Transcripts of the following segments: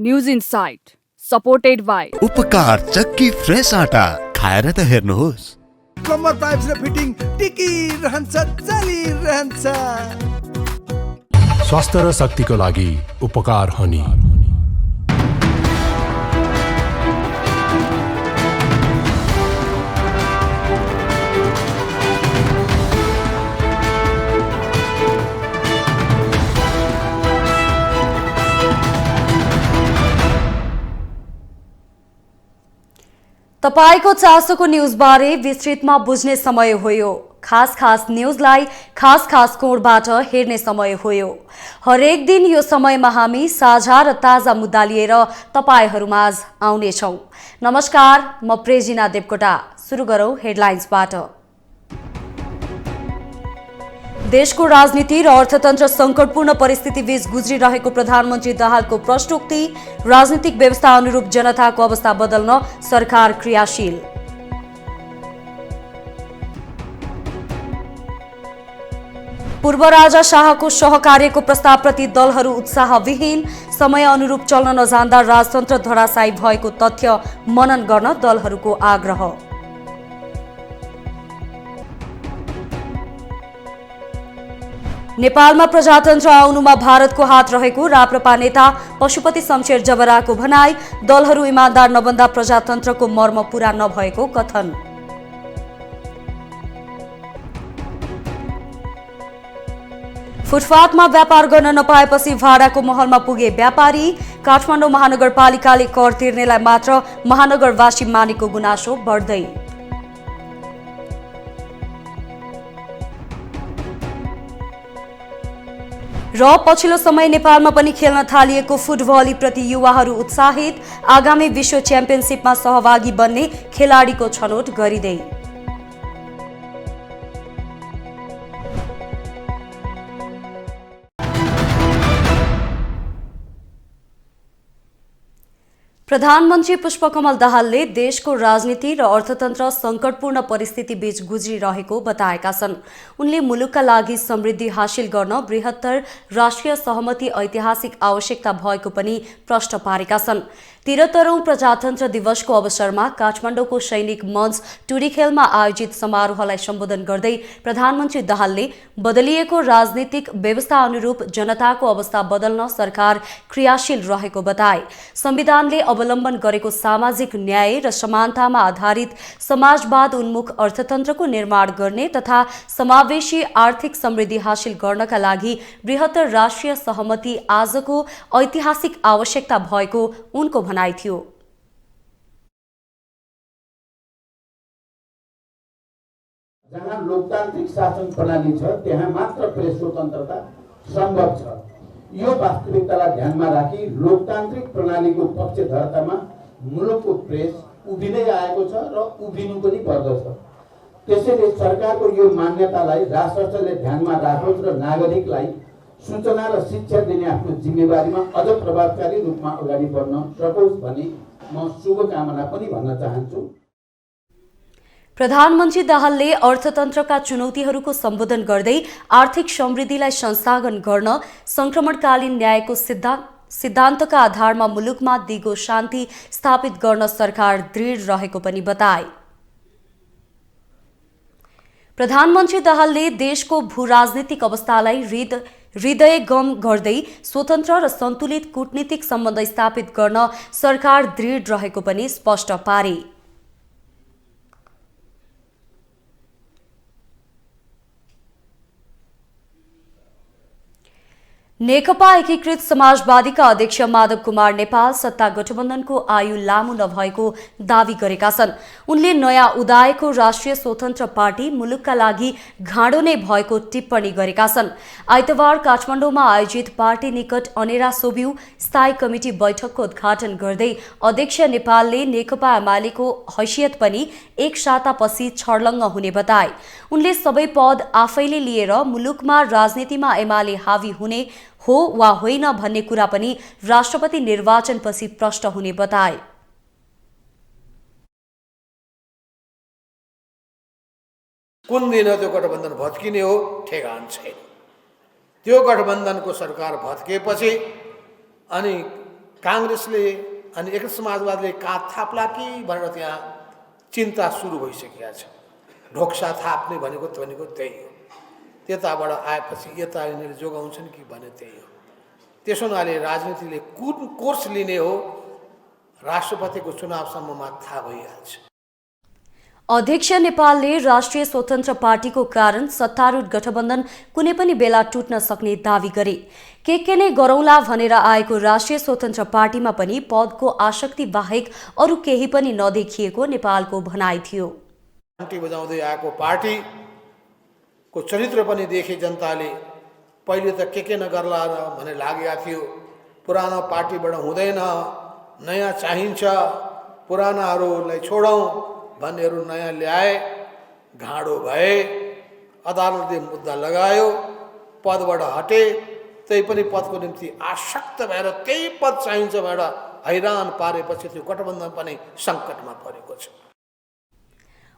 News insight supported by उपकार चक्की fresh आटा खाएर त हेर्नुहोस्। प्लम्बर पाइप्स र फिटिङ टिकिरहन्छ चलिरहन्छ। स्वास्थ्य र शक्तिको लागि उपकार हनी। तपाईको चासोको न्यूजबारे विस्तृतमा बुझ्ने समय हो। खास न्यूजलाई खास कोणबाट हेर्ने समय हो। हरेक दिन यो समयमा हामी साझा र ताजा मुद्दा लिएर तपाईहरुमाझ आउनेछौं। नमस्कार, म प्रेजिना देवकोटा। सुरु गरौं हेडलाइन्सबाट। देशको राजनीति र अर्थतन्त्र संकटपूर्ण परिस्थिति बीच गुज्रिरहेको प्रधानमन्त्री दाहालको प्रश्नोक्ति। राजनीतिक व्यवस्था अनुरूप जनताको अवस्था बदल्न सरकार क्रियाशील। पूर्व राजा शाहको सहकार्यको प्रस्तावप्रति दलहरू उत्साहविहीन। समय अनुरूप चल्न नजान्दा राजतन्त्र धराशायी भएको तथ्य मनन गर्न दलहरूको आग्रह। नेपालमा प्रजातन्त्र आउनुमा भारतको हात रहेको राप्रपा नेता पशुपति शमशेर जबराको भनाई। दलहरू इमानदार नबन्दा प्रजातन्त्रको मर्म पूरा नभएको कथन। फुटपाथमा व्यापार गर्न नपाएपछि भाडाको महलमा पुगे व्यापारी। काठमाडौँ महानगरपालिकाले कर तिर्नेलाई मात्र महानगरवासी मानेको गुनासो बढ्दै। र पछिल्लो समय नेपालमा पनि खेल्न थालिएको फुटभली प्रति युवाहरू उत्साहित। आगामी विश्व च्याम्पियनशिपमा सहभागी बन्ने खेलाडीको छनौट गरिँदै। प्रधानमन्त्री पुष्पकमल दाहालले देशको राजनीति र अर्थतन्त्र संकटपूर्ण परिस्थिति बीच गुज्रिरहेको बताएका छन्। उनले मुलुकका लागि समृद्धि हासिल गर्न बृहत्तर राष्ट्रिय सहमति ऐतिहासिक आवश्यकता भएको पनि प्रश्न पारेका छन्। 73औं प्रजातन्त्र दिवसको अवसरमा काठमाडौँको सैनिक मञ्च टुरीखेलमा आयोजित समारोहलाई सम्बोधन गर्दै प्रधानमन्त्री दाहालले बदलिएको राजनीतिक व्यवस्था अनुरूप जनताको अवस्था बदल्न सरकार क्रियाशील रहेको बताए। संविधानले अवलम्बन गरेको सामाजिक न्याय र समानतामा आधारित समाजवाद उन्मुख अर्थतन्त्रको निर्माण गर्ने तथा समावेशी आर्थिक समृद्धि हासिल गर्नका लागि बृहत्तर राष्ट्रिय सहमति आजको ऐतिहासिक आवश्यकता भएको उनको भनाइ थियो। जहाँ लोकतान्त्रिक शासन प्रणाली छ त्यहाँ मात्र प्रेस स्वतन्त्रता सम्भव छ। यो वास्तविकतालाई ध्यानमा राखी लोकतान्त्रिक प्रणालीको पक्षधरतामा मुलुकको प्रेस उभिँदै आएको छ र उभिनु पनि पर्दछ। त्यसैले सरकारको यो मान्यतालाई राष्ट्रले ध्यानमा राखोस् र नागरिकलाई सूचना र शिक्षा दिने आफ्नो जिम्मेवारीमा अझ प्रभावकारी रूपमा अगाडि बढ्न सकोस् भनी म शुभकामना पनि भन्न चाहन्छु। प्रधानमन्त्री दाहालले अर्थतन्त्रका चुनौतीहरूको सम्बोधन गर्दै आर्थिक समृद्धिलाई संस्थागत गर्न संक्रमणकालीन न्यायको सिद्धान्तका आधारमा मुलुकमा दिगो शान्ति स्थापित गर्न सरकार दृढ रहेको पनि बताए। प्रधानमन्त्री दाहालले देशको भूराजनीतिक अवस्थालाई हृदयगम गर्दै स्वतन्त्र र सन्तुलित कूटनीतिक सम्बन्ध स्थापित गर्न सरकार दृढ रहेको पनि स्पष्ट पारे। नेकपा एकीकृत समाजवादीका अध्यक्ष माधव कुमार नेपाल सत्ता गठबन्धनको आयु लामो नभएको दावी गरेका छन्। उनले नयाँ उदाएको राष्ट्रिय स्वतन्त्र पार्टी मुलुकका लागि घाँडो नै भएको टिप्पणी गरेका छन्। आइतबार काठमाडौँमा आयोजित पार्टी निकट अनेरा सोभियु स्थायी कमिटी बैठकको उद्घाटन गर्दै अध्यक्ष नेपालले नेकपा एमालेको हैसियत पनि एक सातापछि छर्लङ्ग हुने बताए। उनले सबै पद आफैले लिएर मुलुकमा राजनीतिमा एमाले हावी हुने हो वा होइन भन्ने कुरा पनि राष्ट्रपति निर्वाचनपछि प्रश्न हुने बताए। कुन दिन त्यो गठबन्धन भत्किने हो ठेगान छैन। त्यो गठबन्धनको सरकार भत्किएपछि अनि काङ्ग्रेसले अनि एकीकृत समाजवादीले काँध थाप्ला कि भनेर त्यहाँ चिन्ता सुरु भइसकेको छ। ढोक्सा थाप्ने भनेको त्यही हो। त्यताबाट आएपछि यता यिनीहरूले जोगाउँछन् कि भने त्यही हो। त्यसो हुनाले राजनीतिले कुन कोर्स लिने हो राष्ट्रपतिको चुनावसम्ममा थाहा भइहाल्छ। अध्यक्ष नेपालले राष्ट्रिय स्वतन्त्र पार्टीको कारण सत्तारूढ गठबन्धन कुनै पनि बेला टुट्न सक्ने दावी गरे। के नै गरौँला भनेर आएको राष्ट्रिय स्वतन्त्र पार्टीमा पनि पदको आसक्ति बाहेक अरू केही पनि नदेखिएको नेपालको भनाइ थियो। घन्टी बजाउँदै आएको पार्टीको चरित्र पनि देखे जनताले। पहिले त के नगर्ला भन्ने लागेको थियो। पुरानो पार्टीबाट हुँदैन, नयाँ चाहिन्छ, पुरानाहरूलाई छोडौँ भन्नेहरू नयाँ ल्याए, घाँडो भए, अदालतले मुद्दा लगायो, पदबाट हटे। त्यही पनि पदको निम्ति आसक्त भएर त्यही पद चाहिन्छ भनेर हैरान पारेपछि त्यो गठबन्धन पनि सङ्कटमा परेको छ।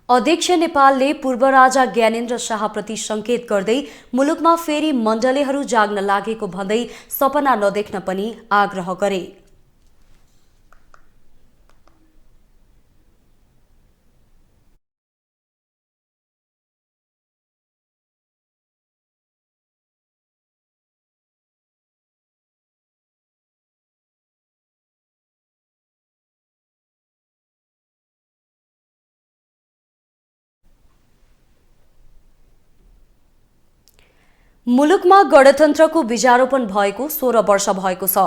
अध्यक्ष नेपालले पूर्व राजा ज्ञानेन्द्र शाहप्रति संकेत गर्दै मुलुकमा फेरि मण्डलेहरू जाग्न लागेको भन्दै सपना नदेख्न पनि आग्रह गरे। मुलुकमा गणतन्त्रको बीजारोपण भएको 16 वर्ष भएको छ।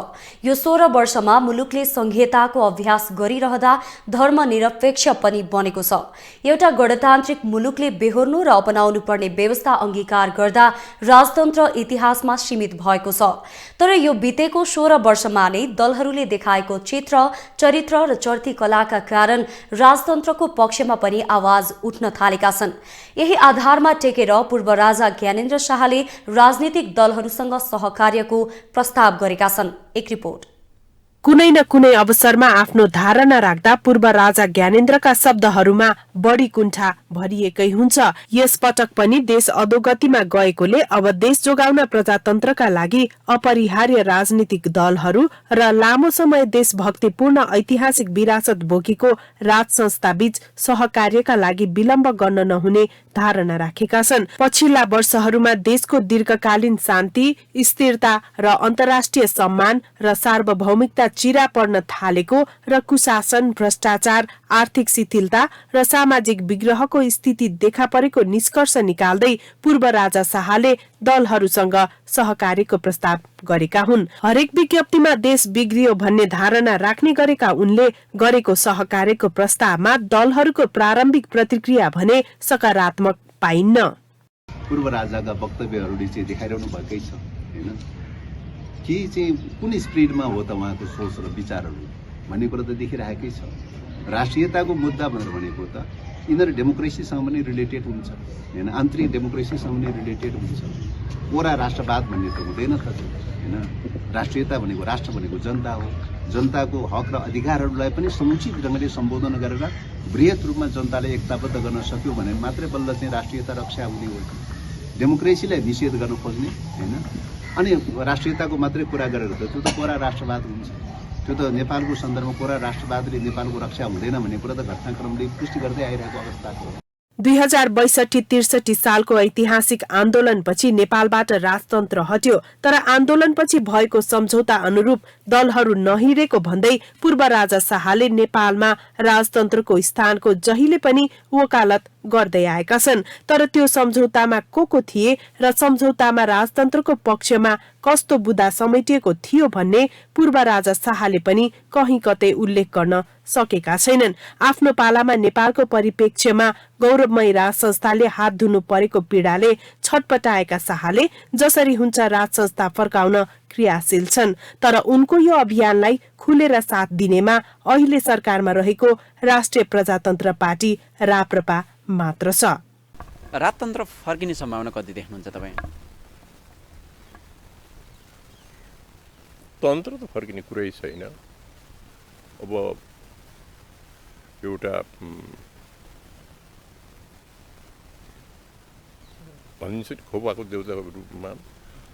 यो 16 वर्षमा मुलुकले संघीयताको अभ्यास गरिरहँदा धर्मनिरपेक्ष पनि बनेको छ। एउटा गणतान्त्रिक मुलुकले बेहोर्नु र अपनाउनु पर्ने व्यवस्था अंगीकार गर्दा राजतन्त्र इतिहासमा सीमित भएको छ। तर यो बितेको 16 वर्षमा नै दलहरूले देखाएको चित्र, चरित्र र चर्ती कलाका कारण राजतन्त्रको पक्षमा पनि आवाज उठ्न थालेका छन्। यही आधारमा टेकेर पूर्व राजा ज्ञानेन्द्र शाहले राजनीतिक दलहरूसँग सहकार्यको प्रस्ताव गरेका छन्। एक रिपोर्ट। कुनै न कुनै अवसरमा आफ्नो धारणा राख्दा पूर्व राजा ज्ञानेन्द्रका शब्दहरूमा बढी कुण्ठा भरिएकै हुन्छ। यस पटक पनि देश अधोगतिमा गएकोले अब देश जोगाउन प्रजातन्त्रका लागि अपरिहार्य राजनीतिक दलहरू र लामो समय देशभक्तिपूर्ण ऐतिहासिक विरासत बोकेको राज संस्था बीच सहकार्यका लागि विलम्ब गर्न नहुने धारणा राखेका छन्। पछिल्ला वर्षहरूमा देशको दीर्घकालीन शान्ति, स्थिरता र अन्तर्राष्ट्रिय सम्मान र सार्वभौमिकता चिरा पर्न थालेको र कुशासन, भ्रष्टाचार, आर्थिक शिथिलता र सामाजिक विग्रहको स्थिति देखा परेको निष्कर्ष निकाल्दै पूर्व राजा शाहले दलहरूसँग सहकार्यको प्रस्ताव गरेका हुन्। हरेक विज्ञप्तिमा देश बिग्रियो भन्ने धारणा राख्ने गरेका उनले गरेको सहकार्यको प्रस्तावमा दलहरूको प्रारम्भिक प्रतिक्रिया भने सकारात्मक पाइन्न। पूर्व राजाका वक्तव्यहरूले चाहिँ देखाइरहनु भएकै छ हैन, के चाहिँ कुन स्पिरिटमा हो त उहाँको सोच र विचारहरू भन्ने कुरो त देखिरहेकै छ। राष्ट्रियताको मुद्दा भनेर भनेको त यिनीहरू डेमोक्रेसीसँग पनि रिलेटेड हुन्छ हैन, आन्तरिक डेमोक्रेसीसँग पनि रिलेटेड हुन्छ। पूरा राष्ट्रवाद भन्ने त हुँदैन त हैन। राष्ट्रियता भनेको, राष्ट्र भनेको जनता हो। जनताको हक र अधिकारहरूलाई पनि समुचित ढङ्गले सम्बोधन गरेर बृहत रूपमा जनताले एकताबद्ध गर्न सक्यो भने मात्रै बल्ल चाहिँ राष्ट्रियता रक्षा हुने हो। डेमोक्रेसीलाई निषेध गर्न खोज्ने हैन, अनि राष्ट्रियताको मात्रै कुरा गरेर त त्यो त पूरा राष्ट्रवाद हुन्छ। त्यो त नेपालको सन्दर्भमा पूरा राष्ट्रवादले नेपालको रक्षा हुँदैन भन्ने कुरा त घटनाक्रमले पुष्टि गर्दै आइरहेको अवस्था हो। 2062-63 सालको ऐतिहासिक आन्दोलनपछि नेपालबाट राजतन्त्र हट्यो, तर आन्दोलनपछि भएको सम्झौता अनुरूप दलहरू नहिरेको भन्दै पूर्व राजा शाहले नेपालमा राजतन्त्रको स्थानको जहिले पनि वकालत गर्दै आएका छन्। तर त्यो सम्झौतामा को थिए र सम्झौतामा राजतन्त्रको पक्षमा कस्तो बुदा समेटिएको थियो भन्ने पूर्व राजा शाहले पनि कहीँ कतै उल्लेख गर्न सकेका छैनन्। आफ्नो पालामा नेपालको परिप्रेक्ष्यमा गौरवमय राज संस्थाले हात धुनु परेको पीडाले छटपटाएका शाहले जसरी हुन्छ राज संस्था फर्काउन क्रियाशील छन्। तर उनको यो अभियानलाई खुलेर साथ दिनेमा अहिले सरकारमा रहेको राष्ट्रिय प्रजातन्त्र पार्टी राप्रपा मात्र छ। राजतन्त्र फर्किने सम्भावना कति देख्नुहुन्छ तपाईँ? तन्त्र त फर्किने कुरै छैन। अब एउटा भनिन्छ नि खोपाको देउताको रूपमा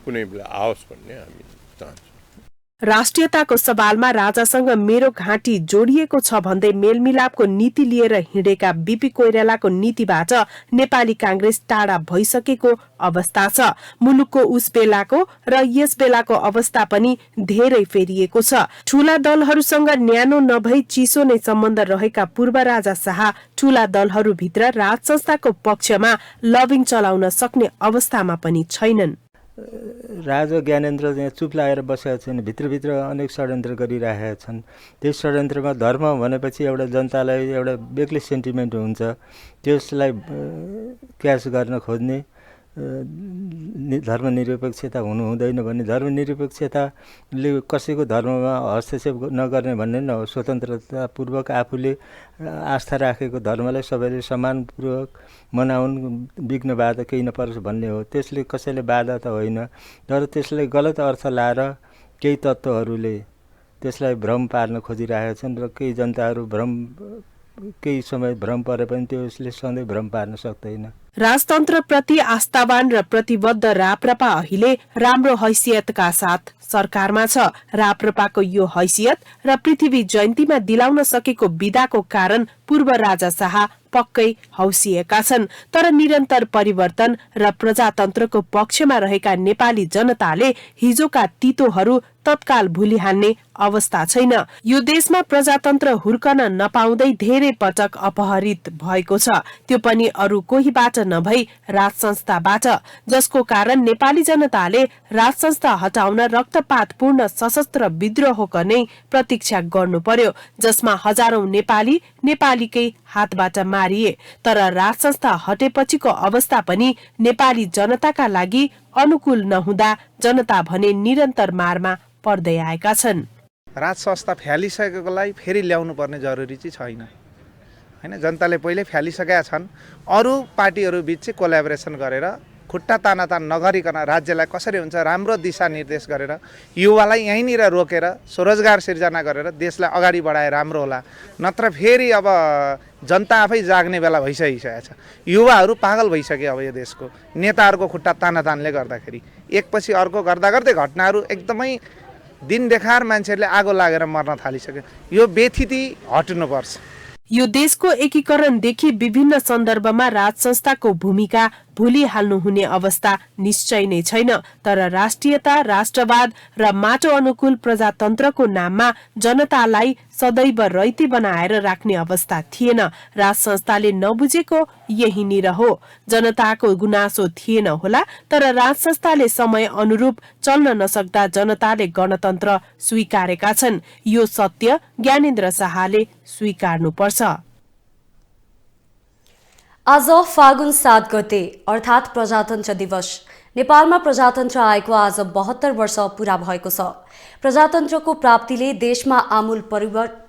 कुनै बेला आओस् भन्ने हामी चाहन्छौँ। राष्ट्रियताको सवालमा राजासँग मेरो घाँटी जोडिएको छ भन्दै मेलमिलापको नीति लिएर हिँडेका बीपी कोइरालाको नीतिबाट नेपाली कांग्रेस टाढा भइसकेको अवस्था छ। मुलुकको उस बेलाको र यस बेलाको अवस्था पनि धेरै फेरिएको छ। ठूला दलहरूसँग न्यानो नभई चिसो नै सम्बन्ध रहेका पूर्व राजा शाह ठूला दलहरूभित्र राज संस्थाको पक्षमा लबिङ चलाउन सक्ने अवस्थामा पनि छैनन्। राजा ज्ञानेन्द्र यहाँ चुप लागेर बसेका छन्, भित्रभित्र अनेक षड्यन्त्र गरिरहेका छन्। त्यस षड्यन्त्रमा धर्म भनेपछि एउटा जनतालाई एउटा बेग्लै सेन्टिमेन्ट हुन्छ, त्यसलाई क्यास गर्न खोज्ने धर्मनिरपेक्षता हुनु हुँदैन भन्ने, धर्मनिरपेक्षताले कसैको धर्ममा हस्तक्षेप नगर्ने भन्ने न हो। स्वतन्त्रतापूर्वक आफूले आस्था राखेको धर्मलाई सबैले सम्मानपूर्वक मनाउन्, विघ्न बाधा केही नपरोस् भन्ने हो। त्यसले कसैले बाधा त होइन, तर त्यसलाई गलत अर्थ लाएर केही तत्त्वहरूले त्यसलाई भ्रम पार्न खोजिरहेका छन् र केही जनताहरू केही समय भ्रम परे पनि त्यसले सधैँ भ्रम पार्न सक्दैन। राजतन्त्रप्रति आस्थावान र प्रतिबद्ध राप्रपा अहिले राम्रो हैसियतका साथ सरकारमा छ। राप्रपाको यो हैसियत र पृथ्वी जयन्तीमा दिलाउन सकेको विदाको कारण पूर्व राजा शाह पक्कै हौसिएका छन्। तर निरन्तर परिवर्तन र प्रजातन्त्रको पक्षमा रहेका नेपाली जनताले हिजोका तीतोहरू तत्काल भुलिहाल्ने अवस्था छैन। यो देशमा प्रजातन्त्र हुर्कन नपाउँदै धेरै पटक अपहरित भएको छ, त्यो पनि अरू कोहीबाट नभई राज संस्थाबाट, जसको कारण नेपाली जनताले राज संस्था हटाउन रक्तपातपूर्ण सशस्त्र विद्रोह गर्ने प्रतीक्षा गर्नु पर्यो, जसमा हजारौं नेपालीकै हातबाट मारिए। तर राज संस्था हटेपछिको अवस्था पनि नेपाली जनताका लागि अनुकूल नहुँदा जनता भने निरन्तर मारमा पर्दै आएका छन्। राज संस्था फ्यालिसकेकोलाई फेरि ल्याउनु पर्ने जरुरी चाहिँ छैन हैन। जनताले पहिल्यै फ्यालिसकेका छन्, अरू पार्टीहरू बीच चाहिँ कोल्याबोरेसन गरेर खुट्टा तानातान नगरिकन राज्यलाई कसरी हुन्छ राम्रो दिशा निर्देश गरेर युवालाई यहीँनिर रोकेर स्वरोजगार सिर्जना गरेर देशलाई अगाडि बढाए राम्रो होला। नत्र फेरि अब जनता आफै जाग्ने बेला भइसकिसकेको छ। युवाहरू पागल भइसक्यो अब यो देशको नेताहरूको खुट्टा तानातानले गर्दाखेरि। एकपछि अर्को गर्दा गर्दै घटनाहरू एकदमै दिन देखार मान्छेहरूले आगो लागेर मर्न थालिसक्यो। यो बेथिति हट्नुपर्छ। यो देशको एकीकरणदेखि विभिन्न सन्दर्भमा राज संस्थाको भूमिका भुलिहाल्नु हुने अवस्था निश्चय नै छैन। तर राष्ट्रियता, राष्ट्रवाद र माटो अनुकूल प्रजातन्त्रको नाममा जनतालाई सदैव रैती बनाएर राख्ने अवस्था थिएन। राज संस्थाले नबुझेको यहीँनिर हो। जनताको गुनासो थिएन होला, तर राज संस्थाले समय अनुरूप चल्न नसक्दा जनताले गणतन्त्र स्वीकारेका छन्। यो सत्य ज्ञानेन्द्र शाहले स्वीकार्नुपर्छ। आज फागुन 7 गते अर्थात् प्रजातन्त्र दिवस। नेपालमा प्रजातन्त्र आएको आज 72 वर्ष पूरा भएको छ। प्रजातन्त्रको प्राप्तिले देशमा आमूल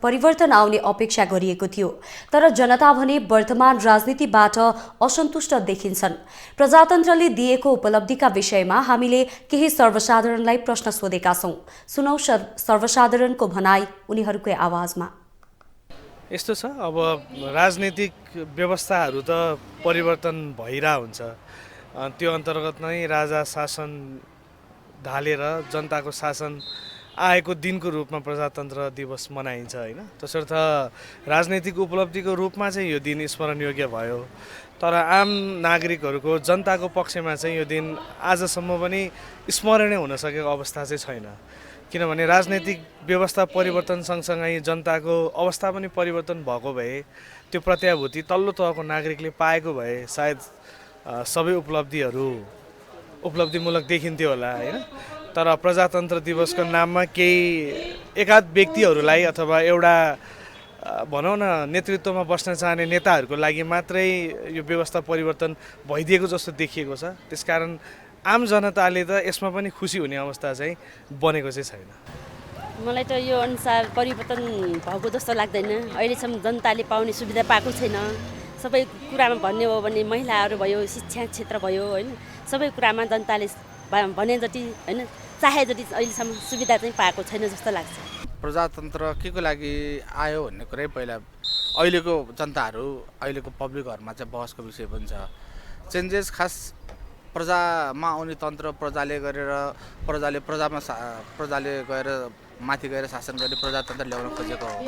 परिवर्तन आउने अपेक्षा गरिएको थियो, तर जनता भने वर्तमान राजनीतिबाट असन्तुष्ट देखिन्छन्। प्रजातन्त्रले दिएको उपलब्धिका विषयमा हामीले केही सर्वसाधारणलाई प्रश्न सोधेका छौं। सुनौ सर्वसाधारणको भनाई उनीहरूकै आवाजमा। यस्तो छ, अब राजनीतिक व्यवस्थाहरू त परिवर्तन भइरा हुन्छ। त्यो अन्तर्गत नै राजा शासन ढालेर जनताको शासन आएको दिनको रूपमा प्रजातन्त्र दिवस मनाइन्छ हैन। तसर्थ राजनीतिक उपलब्धिको रूपमा चाहिँ यो दिन स्मरणयोग्य भयो, तर आम नागरिकहरूको जनताको पक्षमा चाहिँ यो दिन आजसम्म पनि स्मरणीय हुन सकेको अवस्था चाहिँ छैन। किनभने राजनीतिक व्यवस्था परिवर्तन सँगसँगै जनताको अवस्था पनि परिवर्तन भएको भए त्यो प्रत्याभूति तल्लो तहको नागरिकले पाएको भए सायद सबै उपलब्धिहरू उपलब्धिमूलक देखिन्थ्यो होला हैन। तर प्रजातन्त्र दिवसको नाममा केही एकाध व्यक्तिहरूलाई अथवा एउटा भनौँ न नेतृत्वमा बस्न चाहने नेताहरूको लागि मात्रै यो व्यवस्था परिवर्तन भइदिएको जस्तो देखिएको छ। त्यसकारण आम जनताले त यसमा पनि खुसी हुने अवस्था चाहिँ बनेको चाहिँ छैन। मलाई त यो अनुसार परिवर्तन भएको जस्तो लाग्दैन। अहिलेसम्म जनताले पाउने सुविधा पाएको छैन। सबै कुरामा भन्ने हो भने महिलाहरू भयो, शिक्षा क्षेत्र भयो हैन, सबै कुरामा जनताले भने जति हैन चाहे जति अहिलेसम्म सुविधा चाहिँ पाएको छैन जस्तो लाग्छ। प्रजातन्त्र के को लागि आयो भन्ने कुरै पहिला अहिलेको जनताहरू अहिलेको पब्लिकहरुमा चाहिँ बहसको विषय पनि छ। चेन्जेस खास प्रजामा आउने तन्त्र प्रजाले गरेर प्रजाले गएर माथि गएर शासन गर्ने प्रजातन्त्र ल्याउन खोजेको हो।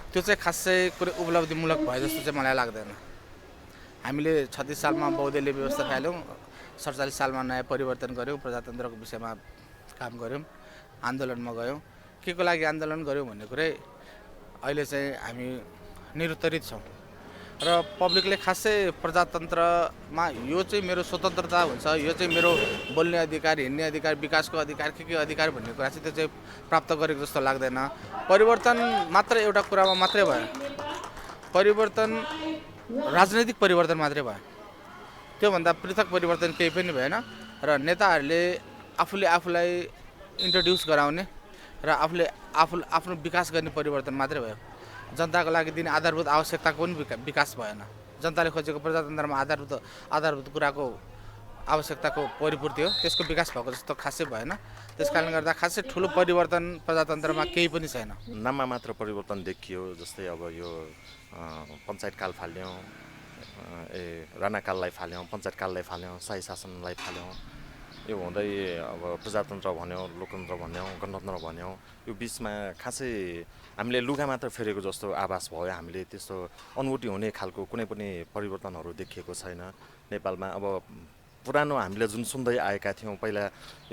त्यो चाहिँ खासै कुनै उपलब्धिमूलक भयो जस्तो चाहिँ मलाई लाग्दैन। हामीले 36 सालमा बौद्धले व्यवस्था फाल्यौँ, 47 सालमा नयाँ परिवर्तन गऱ्यौँ, प्रजातन्त्रको विषयमा काम गऱ्यौँ, आन्दोलनमा गयौँ। के को लागि आन्दोलन गऱ्यौँ भन्ने कुरै अहिले चाहिँ हामी निरुत्तरित छौँ र पब्लिकले खासै प्रजातन्त्रमा यो चाहिँ मेरो स्वतन्त्रता हुन्छ, यो चाहिँ मेरो बोल्ने अधिकार, हिँड्ने अधिकार, विकासको अधिकार, के अधिकार भन्ने कुरा चाहिँ त्यो चाहिँ प्राप्त गरेको जस्तो लाग्दैन। परिवर्तन मात्र एउटा कुरामा मात्रै भयो, परिवर्तन राजनैतिक परिवर्तन मात्रै भयो, त्योभन्दा पृथक परिवर्तन केही पनि भएन। र नेताहरूले आफूलाई इन्ट्रोड्युस गराउने र आफ्नो विकास गर्ने परिवर्तन मात्रै भयो। जनताको लागि दिने आधारभूत आवश्यकताको पनि विकास भएन। जनताले खोजेको प्रजातन्त्रमा आधारभूत कुराको आवश्यकताको परिपूर्ति हो, त्यसको विकास भएको जस्तो खासै भएन। त्यसकारणले गर्दा खासै ठुलो परिवर्तन प्रजातन्त्रमा केही पनि छैन। नाममा मात्र परिवर्तन देखियो। जस्तै अब यो पञ्चायत काल फाल्यौँ, राणाकाललाई फाल्यौँ, पञ्चायत काललाई फाल्यौँ, शाही शासनलाई फाल्यौँ। यो हुँदै अब प्रजातन्त्र भन्यौँ, लोकतन्त्र भन्यौँ, गणतन्त्र भन्यौँ। यो बिचमा खासै हामीले लुगा मात्र फेरेको जस्तो आभास भयो। हामीले त्यस्तो अनुभूति हुने खालको कुनै पनि परिवर्तनहरू देखिएको छैन नेपालमा। अब पुरानो हामीले जुन सुन्दै आएका थियौँ, पहिला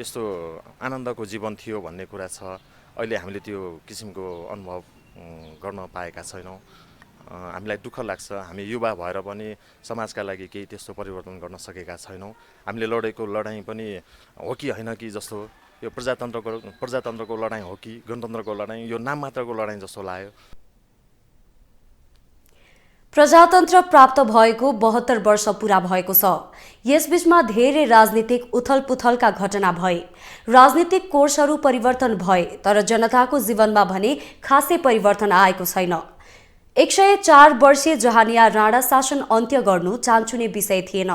यस्तो आनन्दको जीवन थियो भन्ने कुरा छ। अहिले हामीले त्यो किसिमको अनुभव गर्न पाएका छैनौँ। हामीलाई दुःख लाग्छ। हामी युवा भएर पनि समाजका लागि केही त्यस्तो परिवर्तन गर्न सकेका छैनौँ। हामीले लडेको लडाइँ पनि हो कि होइन कि जस्तो, यो प्रजातन्त्रको लडाइँ हो कि गणतन्त्रको लडाइँ, यो नाम मात्रको लडाइँ जस्तो लाग्यो। प्रजातन्त्र प्राप्त भएको 72 वर्ष पूरा भएको छ। यसबीचमा धेरै राजनीतिक उथलपुथलका घटना भए, राजनीतिक कोर्सहरू परिवर्तन भए, तर जनताको जीवनमा भने खासै परिवर्तन आएको छैन। 104 वर्षीय जहानिया राणा शासन अन्त्य गर्नु चान्चुने विषय थिएन,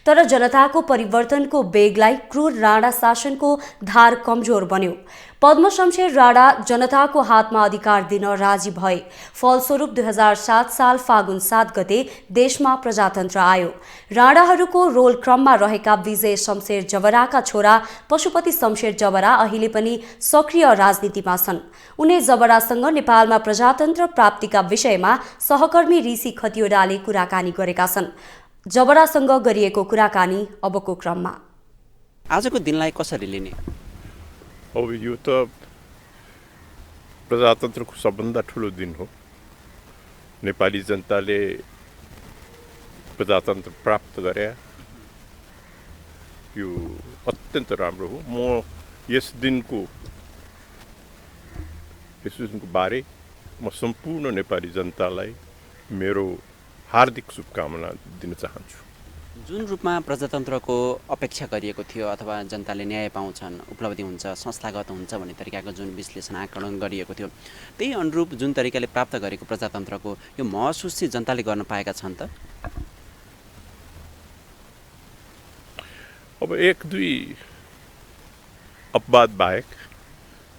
तर जनताको परिवर्तनको वेगलाई क्रूर राणा शासनको धार कमजोर बन्यो। पद्मशमशेर राणा जनताको हातमा अधिकार दिन राजी भए। फलस्वरूप 2007 साल फागुन 7 गते देशमा प्रजातन्त्र आयो। राणाहरूको रोल क्रममा रहेका विजय शमशेर जबराका छोरा पशुपति शमशेर जबरा अहिले पनि सक्रिय राजनीतिमा छन्। उनी जबरासँग नेपालमा प्रजातन्त्र प्राप्तिका विषयमा सहकर्मी ऋषि खतिवडाले कुराकानी गरेका छन्। जबरासँग गरिएको कुराकानी अबको क्रममा। आजको दिनलाई कसरी लिने? अब यो त प्रजातन्त्रको सबभन्दा ठुलो दिन हो। नेपाली जनताले प्रजातन्त्र प्राप्त गरे, यो अत्यन्त राम्रो हो। म यस दिनको बारे म सम्पूर्ण नेपाली जनतालाई मेरो हार्दिक शुभकामना दिन चाहन्छु। जुन रूपमा प्रजातन्त्रको अपेक्षा गरिएको थियो अथवा जनताले न्याय पाउँछन्, उपलब्धि हुन्छ, संस्थागत हुन्छ भन्ने तरिकाको जुन विश्लेषण आकलन गरिएको थियो, त्यही अनुरूप जुन तरिकाले प्राप्त गरेको प्रजातन्त्रको यो महसुस चाहिँ जनताले गर्न पाएका छन् त? अब 1-2 अपवाद बाहेक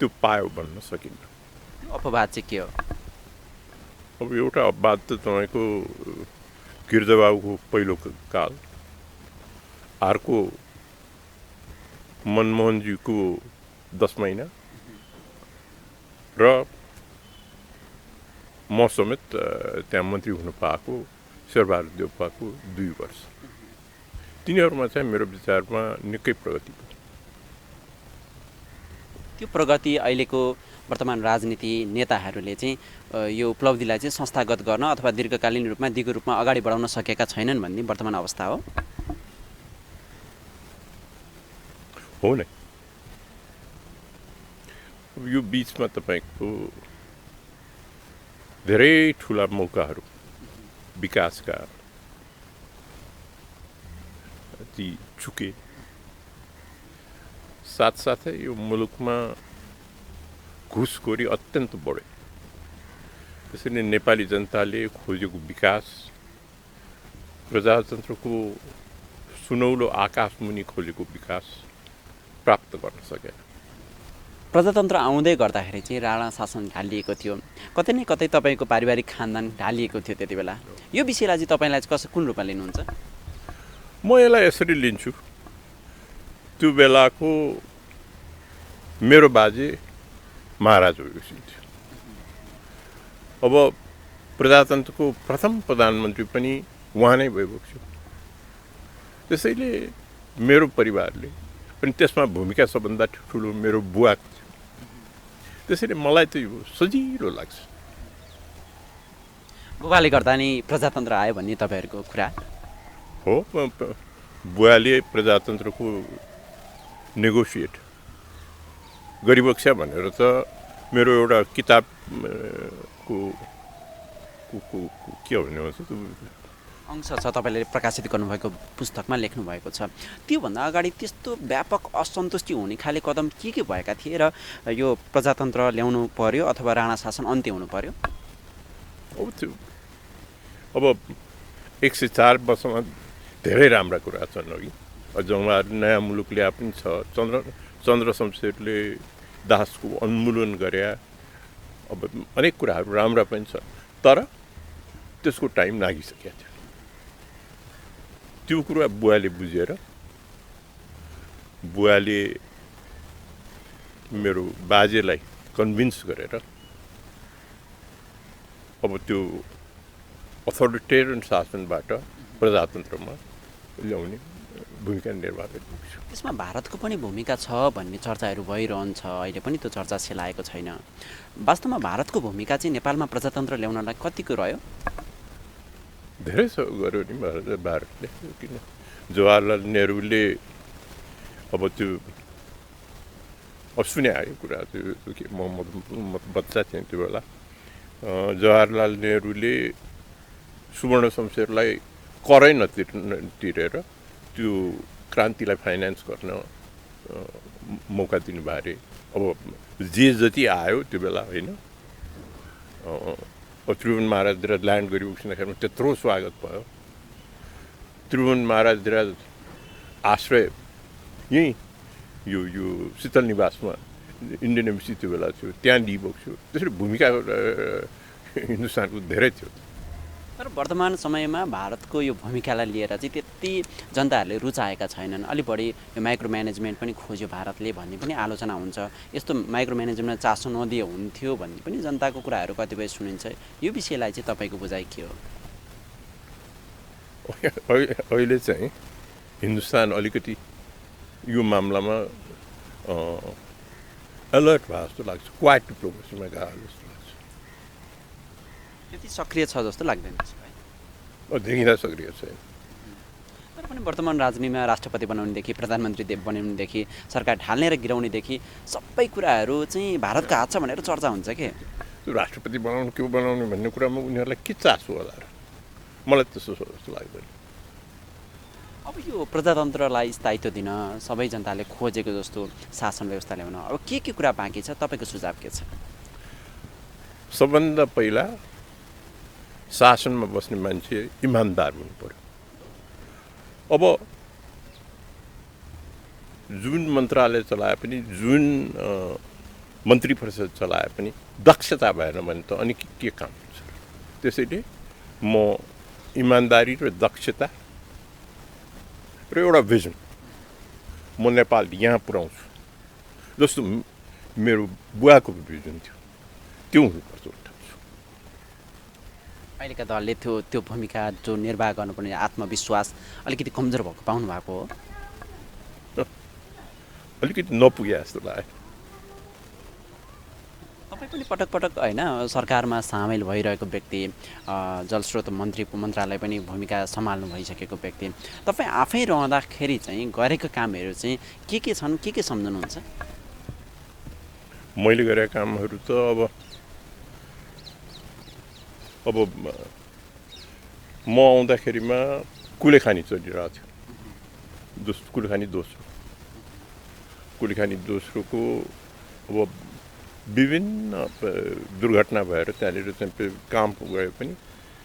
त्यो पायो भन्न सकिन्न। अपवाद चाहिँ के हो? अब एउटा अपवाद त तपाईँको गिर्जाबाबुको पहिलो काल, अर्को मनमोहनजीको 10 महिना र म समेत त्यहाँ मन्त्री हुनु पाएको शेरबहादुर देउपाको 2 वर्ष। तिनीहरूमा चाहिँ मेरो विचारमा निकै प्रगति भयो। त्यो प्रगति अहिलेको वर्तमान राजनीति नेताहरूले चाहिँ यो उपलब्धिलाई चाहिँ संस्थागत गर्न अथवा दीर्घकालीन रूपमा दिगो रूपमा अगाडि बढाउन सकेका छैनन् भन्ने वर्तमान अवस्था हो। हो नै। यो बीचमा तपाईको धेरै ठुला मौकाहरू विकासका ती चुके। साथसाथै यो मुलुकमा घुसखोरी अत्यन्त बढ्यो। त्यसैले नेपाली जनताले खोजेको विकास, प्रजातन्त्रको सुनौलो आकाशमुनि खोजेको विकास प्राप्त गर्न सकेन। प्रजातन्त्र आउँदै गर्दाखेरि चाहिँ राणा शासन ढालिएको थियो, कतै न कतै तपाईँको पारिवारिक खानदान ढालिएको थियो त्यति बेला। यो विषयलाई चाहिँ तपाईँलाई कुन रूपमा लिनुहुन्छ? म यसलाई यसरी लिन्छु, त्यो बेलाको मेरो बाजे महाराज भइसक्यो। अब प्रजातन्त्रको प्रथम प्रधानमन्त्री पनि उहाँ नै भइरहेको छु। त्यसैले मेरो परिवारले अनि त्यसमा भूमिका सबभन्दा ठुलो मेरो बुवाको थियो। त्यसैले मलाई त यो सजिलो लाग्छ। बुबाले गर्दा नि प्रजातन्त्र आयो भन्ने तपाईँहरूको कुरा हो। बुवाले प्रजातन्त्रको नेगोसिएट गरिबक्ष भनेर त मेरो एउटा किताब को के भन्ने भन्छ अंश छ, तपाईँले प्रकाशित गर्नुभएको पुस्तकमा लेख्नुभएको छ। त्योभन्दा अगाडि त्यस्तो व्यापक असन्तुष्टि हुने खाले कदम के भएका थिए र यो प्रजातन्त्र ल्याउनु पर्यो अथवा राणा शासन अन्त्य हुनु पर्यो? अब 104 वर्षमा धेरै राम्रा कुरा छन्। अघि अझ उहाँहरू नयाँ मुलुक ल्या पनि छ। चन्द्र शमशेरले दासको उन्मूलन गरे। अब अनेक कुराहरू राम्रा पनि छ, तर त्यसको टाइम लागिसकेको थियो। त्यो कुरा बुवाले बुझेर बुवाले मेरो बाजेलाई कन्भिन्स गरेर अब त्यो अथोरिटेरियन शासनबाट प्रजातन्त्रमा ल्याउने भूमिका निर्वाह गरेको छु। त्यसमा भारतको पनि भूमिका छ भन्ने चर्चाहरू भइरहन्छ। अहिले पनि त्यो चर्चा सेलाएको छैन। वास्तवमा भारतको भूमिका चाहिँ नेपालमा प्रजातन्त्र ल्याउनलाई कतिको रह्यो? धेरै गर्यो नि भारतले। किन जवाहरलाल नेहरूले अब त्यो सुने आयो कुरा त्यो के म बच्चा थिएँ त्यो बेला। जवाहरलाल नेहरूले सुवर्ण शमशेरलाई करै नतिरेर त्यो क्रान्तिलाई फाइनेन्स गर्न मौका दिनुभयो अरे। अब जे जति आयो त्यो बेला होइन, त्रिभुवन महाराजतिर ल्यान्ड गरिबक्सिँदाखेरि त्यत्रो स्वागत भयो। त्रिभुवन महाराजतिर आश्रय यहीँ यो शीतल निवासमा इन्डियन एम्बेसी त्यो बेला थियो, त्यहाँ लिइबक्छु छु। त्यसरी भूमिका हिन्दुस्तानको धेरै थियो। तर वर्तमान समयमा भारतको यो भूमिकालाई लिएर चाहिँ त्यति जनताहरूले रुचाएका छैनन्। अलि बढी यो माइक्रो म्यानेजमेन्ट पनि खोज्यो भारतले भन्ने पनि आलोचना हुन्छ। यस्तो माइक्रो म्यानेजमेन्टमा चासो नदिए हुन्थ्यो भन्ने पनि जनताको कुराहरू कतिपय सुनिन्छ। यो विषयलाई चाहिँ तपाईँको बुझाइ के हो? अहिले चाहिँ हिन्दुस्तान अलिकति यो मामलामा अलर्ट भयो जस्तो लाग्छ। क्वाइट डिप्लोमेसीमा गयो जस्तो लाग्छ। त्यति सक्रिय छ जस्तो लाग्दैन देखिँदा सक्रिय छैन। तर पनि वर्तमान राजनीतिमा राष्ट्रपति बनाउनेदेखि प्रधानमन्त्री बनाउनेदेखि सरकार ढाल्ने र गिराउनेदेखि सबै कुराहरू चाहिँ भारतको हात छ भनेर चर्चा हुन्छ के? त्यो राष्ट्रपति बनाउनु के बनाउने भन्ने कुरामा उनीहरूलाई के चासो होला र? मलाई त्यस्तो जस्तो लाग्दैन। अब यो प्रजातन्त्रलाई स्थायित्व दिन सबै जनताले खोजेको जस्तो शासन व्यवस्था ल्याउन अब के कुरा बाँकी छ? तपाईँको सुझाव के छ? सबभन्दा पहिला शासनमा बस्ने मान्छे इमान्दार हुनु पर्यो। अब जुन मन्त्रालय चलाए पनि, जुन मन्त्री परिषद चलाए पनि दक्षता भएन भने त अनि के काम हुन्छ? त्यसैले म इमान्दारी र दक्षता र एउटा भिजन म नेपाल यहाँ पुर्याउँछु जस्तो मेरो बुवाको भिजन थियो, त्यो हुनुपर्छ। अहिलेका दलले त्यो भूमिका जो निर्वाह गर्नुपर्ने आत्मविश्वास अलिकति कमजोर भएको पाउनु भएको हो? अलिकति नपुगे जस्तो लाग्यो। तपाईँ पनि पटक पटक होइन सरकारमा सामेल भइरहेको व्यक्ति, जलस्रोत मन्त्रालय पनि भूमिका सम्हाल्नु भइसकेको व्यक्ति, तपाईँ आफै रहँदाखेरि चाहिँ गरेको कामहरू चाहिँ के छन्, के सम्झनुहुन्छ? मैले गरेका कामहरू त अब म आउँदाखेरिमा कुलेखानी चलिरहेको थियो। कुलेखानी दोस्रोको अब विभिन्न दुर्घटना भएर त्यहाँनिर चाहिँ काम गए पनि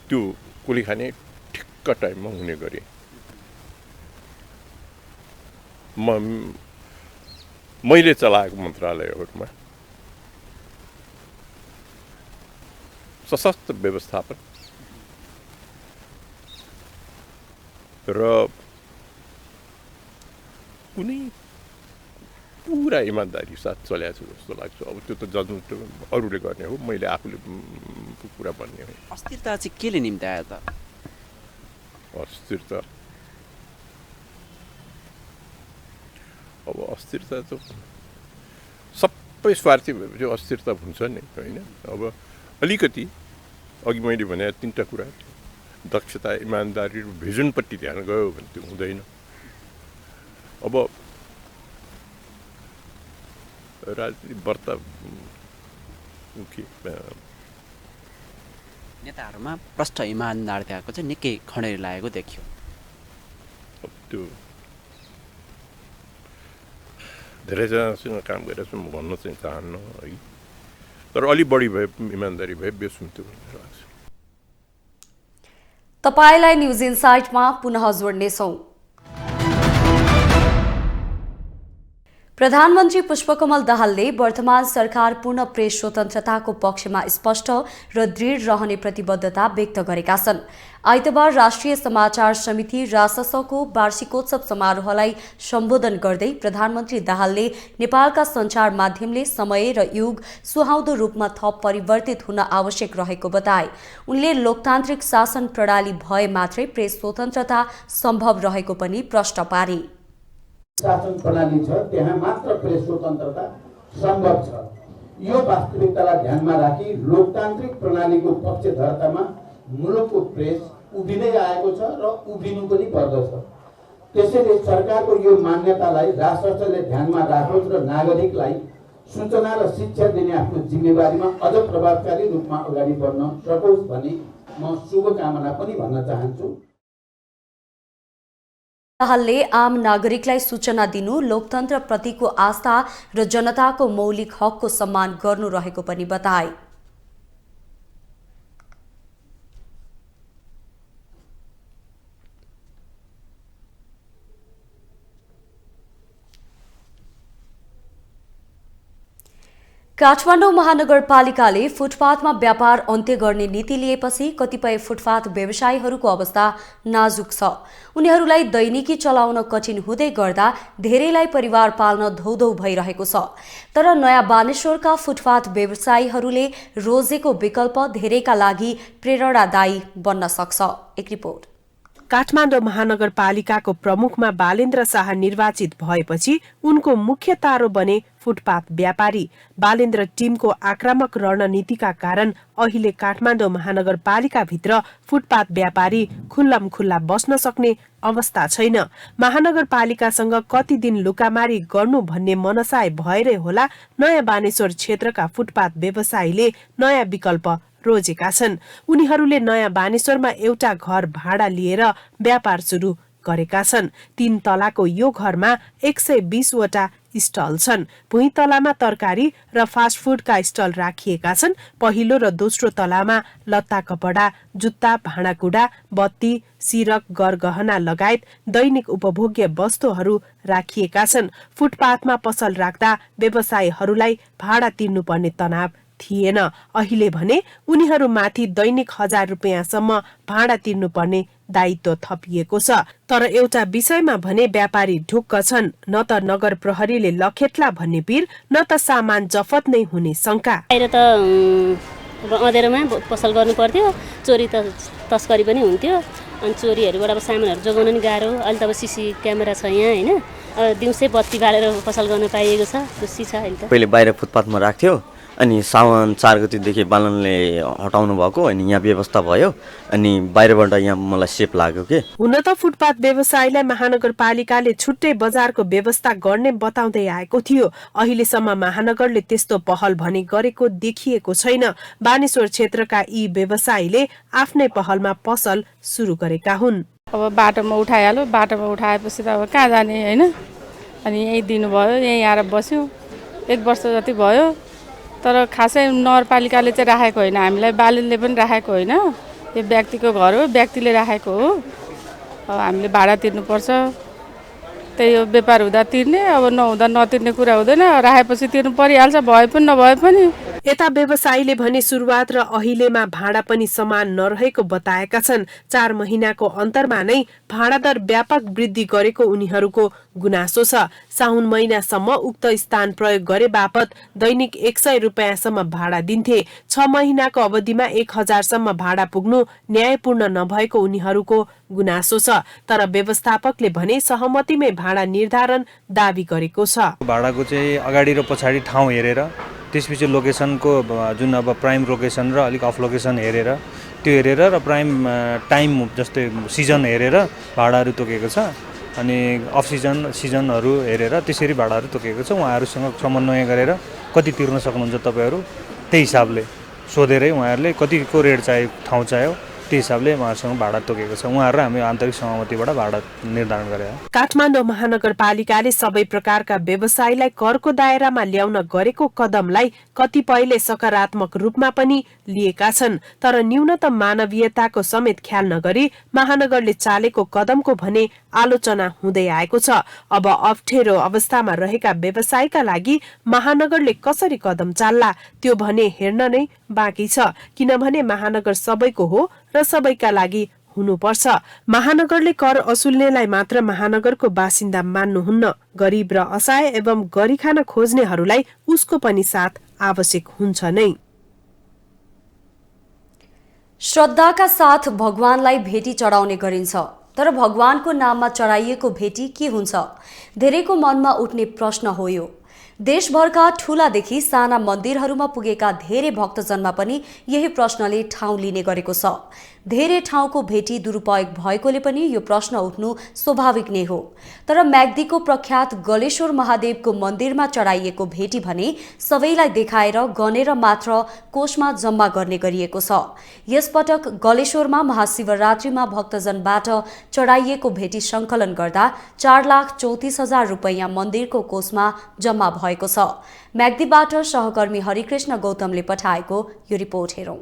त्यो कुलेखानी ठिक्क टाइममा हुने गरे। मैले चलाएको मन्त्रालयहरूमा सशक्त व्यवस्थापन र कुनै पुरा इमान्दारी साथ चलेको छु जस्तो लाग्छ। अब त्यो त जजमेन्ट अरूले गर्ने हो, मैले आफूले कुरा भन्ने हो। अस्थिरता चाहिँ केले निम्त्यायो त? अस्थिरता अब अस्थिरता त सबै स्वार्थी भएपछि अस्थिरता हुन्छ नि होइन। अब अलिकति अघि मैले भने 3टा कुरा, दक्षता, इमान्दारी र भिजनपट्टि ध्यान गयो भने त्यो हुँदैन। अब राजनीति वर्ता नेताहरूमा प्रष्ट इमान्दारिताको चाहिँ निकै खडेरी लागेको देखियो। त्यो धेरैजनासँग काम गरेर म भन्न चाहिँ चाहन्न है, तर अलि बढी भए इमान्दारी भए बेस हुन्थ्यो भन्ने लाग्छ। तपाईलाई न्युज इनसाइटमा पुनः जोड्नेछौँ। प्रधानमन्त्री पुष्पकमल दाहालले वर्तमान सरकार पूर्ण प्रेस स्वतन्त्रताको पक्षमा स्पष्ट र दृढ रहने प्रतिबद्धता व्यक्त गरेका छन्। आइतबार राष्ट्रिय समाचार समिति राससको वार्षिकोत्सव समारोहलाई सम्बोधन गर्दै प्रधानमन्त्री दाहालले नेपालका सञ्चार माध्यमले समय र युग सुहाउँदो रूपमा थप परिवर्तित हुन आवश्यक रहेको बताए। उनले लोकतान्त्रिक शासन प्रणाली भए मात्रै प्रेस स्वतन्त्रता सम्भव रहेको पनि प्रश्न पारे। शासन प्रणाली छ त्यहाँ मात्र प्रेस स्वतन्त्रता सम्भव छ। यो वास्तविकतालाई ध्यानमा राखी लोकतान्त्रिक प्रणालीको पक्षधरतामा मुलुकको प्रेस उभिँदै आएको छ र उभिनु पनि पर्दछ। त्यसैले सरकारको यो मान्यतालाई राष्ट्रले ध्यानमा राखोस् र नागरिकलाई सूचना र शिक्षा दिने आफ्नो जिम्मेवारीमा अझ प्रभावकारी रूपमा अगाडि बढ्न सकोस् भनी म शुभकामना पनि भन्न चाहन्छु। दाहालले आम नागरिकलाई सूचना दिनु लोकतन्त्र प्रतिको आस्था र जनताको मौलिक हकको सम्मान गर्नु रहेको पनि बताए। काठमाडौँ महानगरपालिकाले फुटपाथमा व्यापार अन्त्य गर्ने नीति लिएपछि कतिपय फुटपाथ व्यवसायीहरूको अवस्था नाजुक छ। उनीहरूलाई दैनिकी चलाउन कठिन हुँदै गर्दा धेरैलाई परिवार पाल्न धौधौ भइरहेको छ। तर नयाँ बानेश्वरका फुटपाथ व्यवसायीहरूले रोजेको विकल्प धेरैका लागि प्रेरणादायी बन्न सक्छ। एक रिपोर्ट। काठमाडौँ महानगरपालिकाको प्रमुखमा बालेन्द्र शाह निर्वाचित भएपछि उनको मुख्य तारो बने फुटपाथ व्यापारी। बालेन्द्र टिमको आक्रामक रणनीतिका कारण अहिले काठमाडौँ महानगरपालिकाभित्र फुटपाथ व्यापारी खुल्लमखुल्ला बस्न सक्ने अवस्था छैन। महानगरपालिकासँग कति दिन लुकामारी गर्नु भन्ने मनसाय भएरै होला नयाँ बानेश्वर क्षेत्रका फुटपाथ व्यवसायीले नयाँ विकल्प रोजेका छन्। उनीहरूले नयाँ बानेश्वरमा एउटा घर भाडा लिएर व्यापार सुरु गरेका छन्। 3 तलाको यो घरमा 120 वटा स्टल छन्। भुइँ तलामा तरकारी र फास्ट फुडका स्टल राखिएका छन्। पहिलो र दोस्रो तलामा लत्ता कपडा, जुत्ता, भाँडाकुडा, बत्ती, सिरक, गरगहना लगायत दैनिक उपभोग्य वस्तुहरू राखिएका छन्। फुटपाथमा पसल राख्दा व्यवसायीहरूलाई भाडा तिर्नुपर्ने तनाव थिएन। अहिले भने उनीहरूमाथि दैनिक 1000 रुपियाँसम्म भाडा तिर्नुपर्ने दायित्व थपिएको छ। तर एउटा विषयमा भने व्यापारी ढुक्क छन्, न त नगर प्रहरीले लखेट्ला भन्ने पिर, न त सामान जफत नै हुने शंका। बाहिर त अँधेरोमा पसल गर्नु पर्थ्यो, चोरी तस्करी पनि हुन्थ्यो, अनि चोरीहरूबाट अब सामानहरू जोगाउन नि गाह्रो। अहिले त अब सीसी क्यामेरा छ यहाँ हैन, अब दिउँसै बत्ती बालेर पसल गर्न पाइएको छ, खुसी छ अहिले त। पहिले बाहिर फुटपाथमा राख्थ्यो, अनि साउन 4 गतेदेखि बालनले हटाउनु भएको, अनि यहाँ व्यवस्था भयो, अनि बाहिरबाट यहाँ मलाई सेफ लाग्यो के। हुन त फुटपाथ व्यवसायीलाई महानगरपालिकाले छुट्टै बजारको व्यवस्था गर्ने बताउँदै आएको थियो। अहिलेसम्म महानगरले त्यस्तो पहल भने गरेको देखिएको छैन। बानेश्वर क्षेत्रका यी व्यवसायीले आफ्नै पहलमा पसल सुरु गरेका हुन्। अब बाटोमा उठाइहाल्यो, बाटोमा उठाएपछि त अब कहाँ जाने हैन, अनि यही दिनुभयो, यही आएर बस्यो। 1 वर्ष जति भयो, तर खासै नगरपालिकाले चाहिँ राखेको होइन, हामीलाई बालनले पनि राखेको होइन। यो व्यक्तिको घर हो, व्यक्तिले राखेको हो। अब हामीले भाडा तिर्नुपर्छ, त्यही हो। व्यापार हुँदा तिर्ने, अब नहुँदा नतिर्ने कुरा हुँदैन। राखेपछि तिर्नु परिहाल्छ, भए पनि नभए पनि। यता व्यवसायीले भने सुरुवात र अहिलेमा भाडा पनि समान नरहेको बताएका छन्। 4 महिनाको अन्तरमा नै भाडा दर व्यापक वृद्धि गरेको उनीहरूको गुनासो छ। साउन महिनासम्म उक्त स्थान प्रयोग गरे बापत दैनिक 100 रुपैयाँसम्म भाडा दिन्थे। 6 महिनाको अवधिमा 1000 सम्म भाडा पुग्नु न्यायपूर्ण नभएको उनीहरूको गुनासो छ। तर व्यवस्थापकले भने सहमतिमै भाडा निर्धारण दावी गरेको छ। भाडाको चाहिँ अगाडि र पछाडि ठाउँ हेरेर, त्यसपछि लोकेसनको जुन अब प्राइम लोकेसन र अलिक अफ लोकेसन हेरेर, त्यो हेरेर र प्राइम टाइम जस्तै सिजन हेरेर भाडाहरू तोकेको छ। अनि अफ सिजनहरू हेरेर त्यसरी भाडाहरू तोकेको छ। उहाँहरूसँग समन्वय गरेर कति तिर्न सक्नुहुन्छ तपाईँहरू, त्यही हिसाबले सोधेरै उहाँहरूले कतिको रेट चाहियो, ठाउँ चाहियो, त्यो हिसाबले उहाँहरूसँग भाडा तोकेको छ। उहाँहरू हामी आन्तरिक सहमतिबाट भाडा निर्धारण गरे। काठमाडौँ महानगरपालिकाले सबै प्रकारका व्यवसायीलाई करको दायरामा ल्याउन गरेको कदमलाई कतिपयले सकारात्मक रूपमा पनि लिएका छन्। तर न्यूनतम मानवीयताको समेत ख्याल नगरी महानगरले चालेको कदमको भने आलोचना हुँदै आएको छ। अब अप्ठ्यारो अवस्थामा रहेका व्यवसायका लागि महानगरले कसरी कदम चाल्ला त्यो भने हेर्न नै बाँकी छ। किनभने महानगर सबैको हो र सबैका लागि हुनुपर्छ। महानगरले कर असुल्नेलाई मात्र महानगरको बासिन्दा मान्नुहुन्न। गरिब र असहाय एवं गरी खान खोज्नेहरूलाई उसको पनि साथ आवश्यक हुन्छ नै। श्रद्धाका साथ भगवानलाई भेटी चढाउने गरिन्छ, तर भगवानको नाममा चढाइएको भेटी के हुन्छ? धेरैको मनमा उठ्ने प्रश्न हो यो। देशभरका ठूलादेखि साना मन्दिरहरूमा पुगेका धेरै भक्तजनमा पनि यही प्रश्नले ठाउँ लिने गरेको छ। धेरै ठाउँको भेटी दुरुपयोग भएकोले पनि यो प्रश्न उठ्नु स्वाभाविक नै हो। तर म्याग्दीको प्रख्यात गलेश्वर महादेवको मन्दिरमा चढाइएको भेटी भने सबैलाई देखाएर गनेर मात्र कोषमा जम्मा गर्ने गरिएको छ। यसपटक गलेश्वरमा महाशिवरात्रिमा भक्तजनबाट चढाइएको भेटी सङ्कलन गर्दा 4,34,000 रुपैयाँ मन्दिरको कोषमा जम्मा भएको छ। म्याग्दीबाट सहकर्मी हरिकृष्ण गौतमले पठाएको यो रिपोर्ट हेरौं।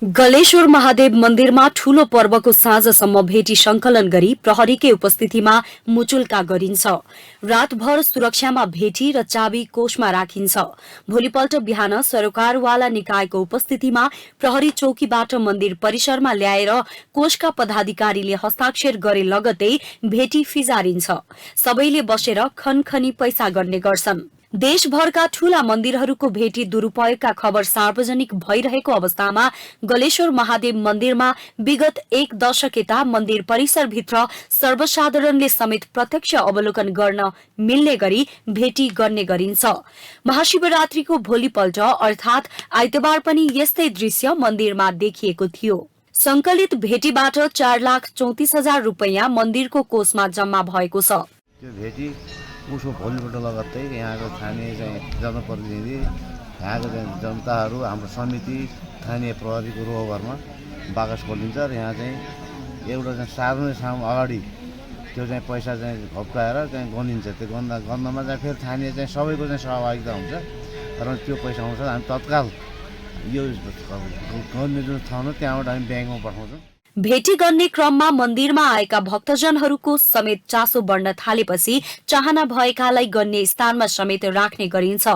गलेश्वर महादेव मन्दिरमा ठूलो पर्वको साँझसम्म भेटी संकलन गरी प्रहरीकै उपस्थितिमा मुचुल्का गरिन्छ। रातभर सुरक्षामा भेटी र चाबी कोषमा राखिन्छ। भोलिपल्ट बिहान सरोकारवाला निकायको उपस्थितिमा प्रहरी चौकीबाट मन्दिर परिसरमा ल्याएर कोषका पदाधिकारीले हस्ताक्षर गरे लगतै भेटी फिजारिन्छ। सबैले बसेर खनखनी पैसा गर्ने गर्छन्। देशभरका ठूला मन्दिरहरूको भेटी दुरूपयोगका खबर सार्वजनिक भइरहेको अवस्थामा गलेश्वर महादेव मन्दिरमा विगत 1 दशक यता मन्दिर परिसरभित्र सर्वसाधारणले समेत प्रत्यक्ष अवलोकन गर्न मिल्ने गरी भेटी गर्ने गरिन्छ। महाशिवरात्रिको भोलिपल्ट अर्थात् आइतबार पनि यस्तै दृश्य मन्दिरमा देखिएको थियो। संकलित भेटीबाट 4,34,000 रुपैयाँ मन्दिरको कोषमा जम्मा भएको छ। उसको भोलिपल्ट लगत्तै यहाँको स्थानीय जनप्रतिनिधि, यहाँको जनताहरू, हाम्रो समिति, स्थानीय प्रहरीको रोहघरमा बाकस खोलिन्छ र यहाँ चाहिँ एउटा सार्वजनिक ठाउँमा अगाडि त्यो चाहिँ पैसा चाहिँ घप्टाएर चाहिँ गनिन्छ। त्यो गन्नमा चाहिँ फेरि स्थानीय चाहिँ सबैको चाहिँ सहभागिता हुन्छ र त्यो पैसा आउँछ। हामी तत्काल यो गर्ने जुन ठाउँ हो त्यहाँबाट हामी ब्याङ्कमा पठाउँछौँ। भेटी गर्ने क्रममा मन्दिरमा आएका भक्तजनहरूको समेत चासो बढ्न थालेपछि चाहना भएकालाई गन्ने स्थानमा समेत राख्ने गरिन्छ।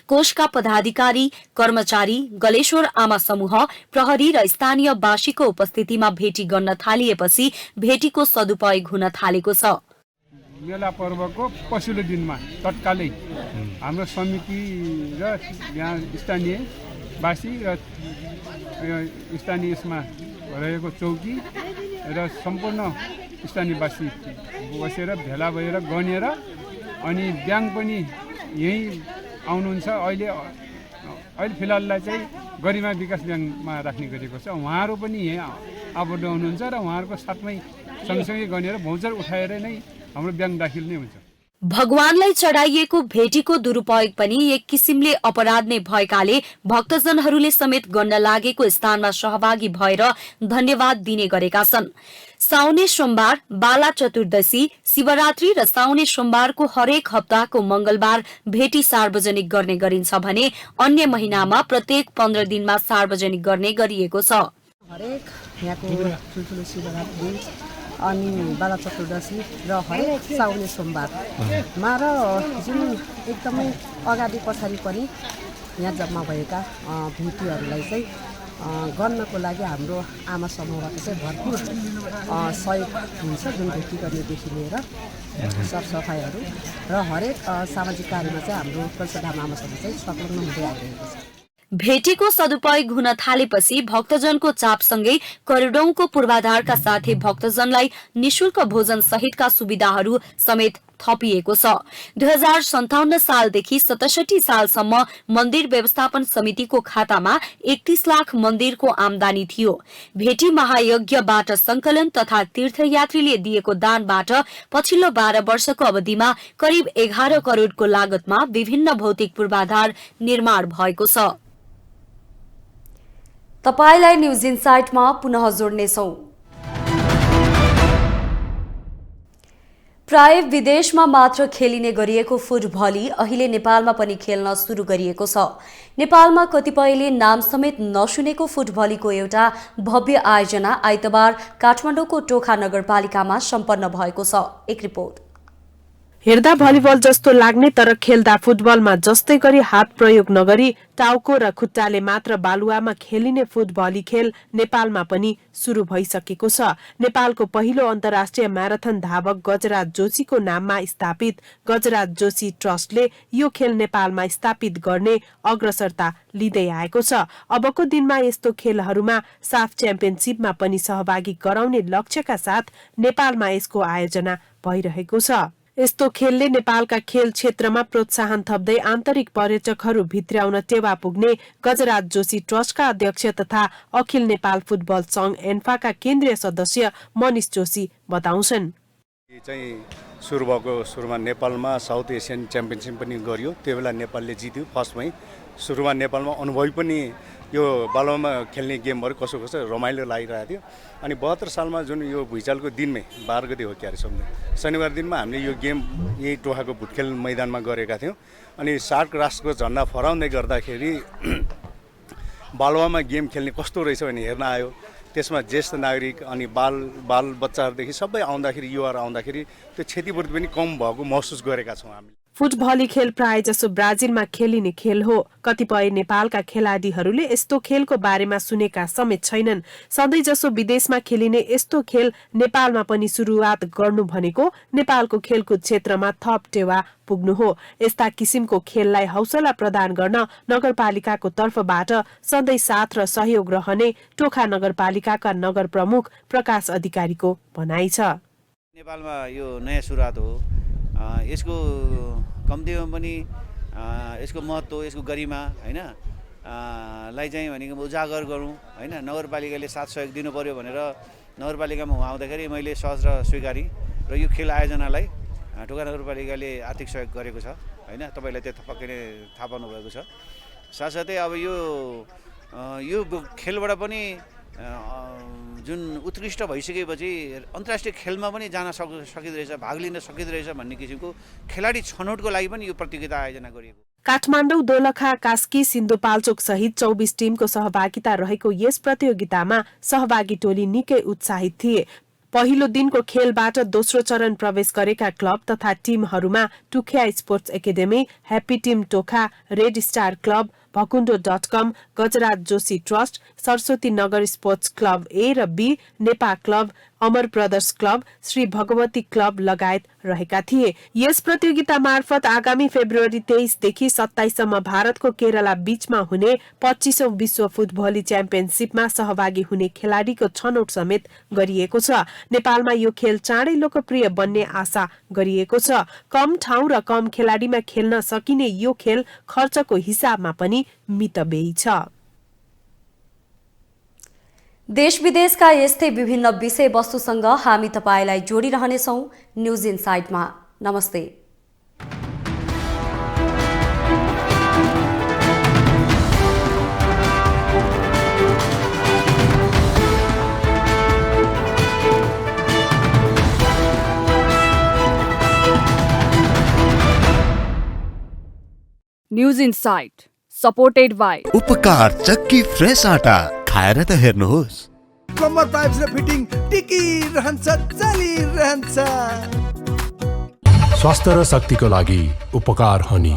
कोषका पदाधिकारी, कर्मचारी, गलेश्वर आमा समूह, प्रहरी र स्थानीयवासीको उपस्थितिमा भेटी गर्न थालिएपछि भेटीको सदुपयोग हुन थालेको छ। मेला पर्वको पछिल्लो दिनमा तत्कालै हाम्रो समिति र यहाँ स्थानीयवासी र स्थानीयमा रहेको चौकी र सम्पूर्ण स्थानीयवासी बसेर भेला भएर गनेर अनि ब्याङ्क पनि यहीँ आउनुहुन्छ। अहिले फिलहाललाई चाहिँ गरिमा विकास ब्याङ्कमा राख्ने गरेको छ। उहाँहरू पनि यहीँ आबद्ध हुनुहुन्छ र उहाँहरूको साथमै सँगसँगै गनेर भौचर उठाएर नै हाम्रो ब्याङ्क दाखिल नै हुन्छ। भगवानलाई चढाइएको भेटीको दुरूपयोग पनि एक किसिमले अपराध नै भएकाले भक्तजनहरूले समेत गर्न लागेको स्थानमा सहभागी भएर धन्यवाद दिने गरेका छन्। साउने सोमबार, बाला चतुर्दशी, शिवरात्रि र साउने सोमबारको हरेक हप्ताको मंगलबार भेटी सार्वजनिक गर्ने गरिन्छ भने अन्य महिनामा प्रत्येक 15 दिनमा सार्वजनिक गर्ने गरिएको छ। हरेक यहाँको ठुल्ठुलो शिवरात्रि अनि बाला चतुर्दशी र हरेक साउने सोमबारमा र जुन एकदमै अगाडि पछाडि पनि यहाँ जम्मा भएका भेटीहरूलाई चाहिँ गर्नको लागि हाम्रो आमा समूहबाट चाहिँ भरपुर सहयोग हुन्छ, जुन भेटी गर्नेदेखि लिएर सरसफाइहरू र हरेक सामाजिक कार्यमा चाहिँ हाम्रो कलसधाम आमा समूह चाहिँ संलग्न हुँदै आइरहेको छ। भेटीको सदुपयोग हुन थालेपछि भक्तजनको चापसँगै करोडौंको पूर्वाधारका साथै भक्तजनलाई निशुल्क भोजन सहितका सुविधाहरू समेत थपिएको छ। 2057 सालदेखि 67 सालसम्म मन्दिर व्यवस्थापन समितिको खातामा 31 लाख मन्दिरको आमदानी थियो। भेटी महायज्ञबाट संकलन तथा तीर्थयात्रीले दिएको दानबाट पछिल्लो 12 वर्षको अवधिमा करिब 11 करोडको लागतमा विभिन्न भौतिक पूर्वाधार निर्माण भएको छ। तपाईलाई न्यूज इनसाइटमा पुनः जोड्नेछौं। प्राय विदेशमा मात्र खेलिने गरिएको फुटभली अहिले नेपालमा पनि खेल्न सुरु गरिएको छ। नेपालमा कतिपयले नाम समेत नसुनेको फुटभलीको एउटा भव्य आयोजना आइतबार काठमाडौँको टोखा नगरपालिकामा सम्पन्न भएको छ। एक रिपोर्ट। हेर्दा भलिबल जस्तो लाग्ने तर खेल्दा फुटबलमा जस्तै गरी हात प्रयोग नगरी टाउको र खुट्टाले मात्र बालुवामा खेलिने फुटभली खेल नेपालमा पनि सुरु भइसकेको छ। नेपालको पहिलो अन्तर्राष्ट्रिय म्याराथन धावक गजराज जोशीको नाममा स्थापित गजराज जोशी ट्रस्टले यो खेल नेपालमा स्थापित गर्ने अग्रसरता लिँदै आएको छ। अबको दिनमा यस्तो खेलहरूमा साफ च्याम्पियनशिपमा पनि सहभागी गराउने लक्ष्यका साथ नेपालमा यसको आयोजना भइरहेको छ। यस्तो खेलले नेपालका खेल क्षेत्रमा प्रोत्साहन थप्दै आन्तरिक पर्यटकहरू भित्र्याउन टेवा पुग्ने गजराज जोशी ट्रस्टका अध्यक्ष तथा अखिल नेपाल फुटबल संघ एन्फाका केन्द्रीय सदस्य मनिष जोशी बताउँछन्। सुरुमा नेपालमा साउथ एसियन च्याम्पियनसिप पनि गरियो। त्यो बेला नेपालले जित्यो फर्स्टमै। सुरुमा नेपालमा अनुभवी पनि यो बालुवामा खेल्ने गेमहरू कसो रमाइलो लागिरहेको थियो। अनि 72 सालमा जुन यो भुइँचालोको दिनमै 12 गते हो क्यारे शनिबार दिनमा हामीले यो गेम यही टोखाको भुटखेल मैदानमा गरेका थियौँ। अनि सार्क राष्ट्रको झन्डा फहराउँदै गर्दाखेरि बालुवामा गेम खेल्ने कस्तो रहेछ भने हेर्न आयो। त्यसमा ज्येष्ठ नागरिक अनि बाल बच्चाहरूदेखि सबै आउँदाखेरि युवाहरू आउँदाखेरि त्यो क्षतिपूर्ति पनि कम भएको महसुस गरेका छौँ हामी। फुटभली खेल प्राय जसो ब्राजिलमा खेलिने खेल हो। कतिपय नेपालका खेलाडीहरूले यस्तो खेलको बारेमा सुनेका समेत छैनन्। सधैँ जसो विदेशमा खेलिने यस्तो खेल नेपालमा पनि सुरुवात गर्नु भनेको नेपालको खेलकुद क्षेत्रमा थप टेवा पुग्नु हो। यस्ता किसिमको खेललाई हौसला प्रदान गर्न नगरपालिकाको तर्फबाट सधैँ साथ र सहयोग रहने टोखा नगरपालिकाका नगर प्रमुख प्रकाश अधिकारीको भनाइ छ। नेपालमा यो नयाँ सुरुवात हो। यसको कम्तीमा पनि यसको महत्त्व, यसको गरिमा हैन लाई चाहिँ भनेको उजागर गरौँ हैन। नगरपालिकाले साथ सहयोग दिनु पर्यो भनेर नगरपालिकामा आउँदाखेरि मैले सहज र स्वीकारी र यो खेल आयोजनालाई टोखा नगरपालिकाले आर्थिक सहयोग गरेको छ हैन। तपाईँलाई त्यो पक्कै नै थाहा पाउनु भएको छ। साथसाथै अब यो खेलबाट पनि जुन उत्कृष्ट भइसकेपछि अन्तर्राष्ट्रिय खेलमा पनि जान सकिँदो रहेछ, भाग लिन सकिँदो रहेछ भन्ने किसिमको खेलाडी छनौटको लागि पनि यो प्रतियोगिता आयोजना गरिएको। काठमाडौँ, दोलखा, कास्की, सिन्धुपाल्चोक सहित 24 टिमको सहभागिता रहेको यस प्रतियोगितामा सहभागी टोली निकै उत्साहित थिए। पहिलो दिनको खेलबाट दोस्रो चरण प्रवेश गरेका क्लब तथा टिमहरूमा Tukhiya sports academy, happy team Tokha, red star club, भकुण्डो.com, Gajraj Joshi trust, Saraswati Nagar sports club A र B, Nepa club, Amar brothers club, Shri Bhagwati club लगायत रहेका थिए। यस प्रतियोगिता मार्फत आगामी फेब्रुअरी 23 देखि 27 सम्म भारतको केरला बीचमा हुने 25औं विश्व फुटभली च्याम्पियनशिपमा सहभागी हुने खेलाडीको छनौट समेत गरिएको छ। नेपालमा यो खेल चाँडै लोकप्रिय बन्ने आशा गरिएको छ। कम ठाउँ र कम खेलाडीमा खेल्न सकिने यो खेल खर्चको हिसाबमा पनि मितव्ययी छ। देश विदेशका यस्तै विभिन्न विषयवस्तुसँग हामी तपाईलाई जोडिरहनेछौं न्यूज इनसाइटमा। नमस्ते। न्यूज इनसाइट सपोर्टेड बाय उपकार चक्की फ्रेश आटा खाएर त हेर्नुहोस्। कम्मर पाइप्स र फिटिङ टिकिरहन्छ, चलिरहन्छ। स्वास्थ्य र शक्तिको लागि उपकार हनी।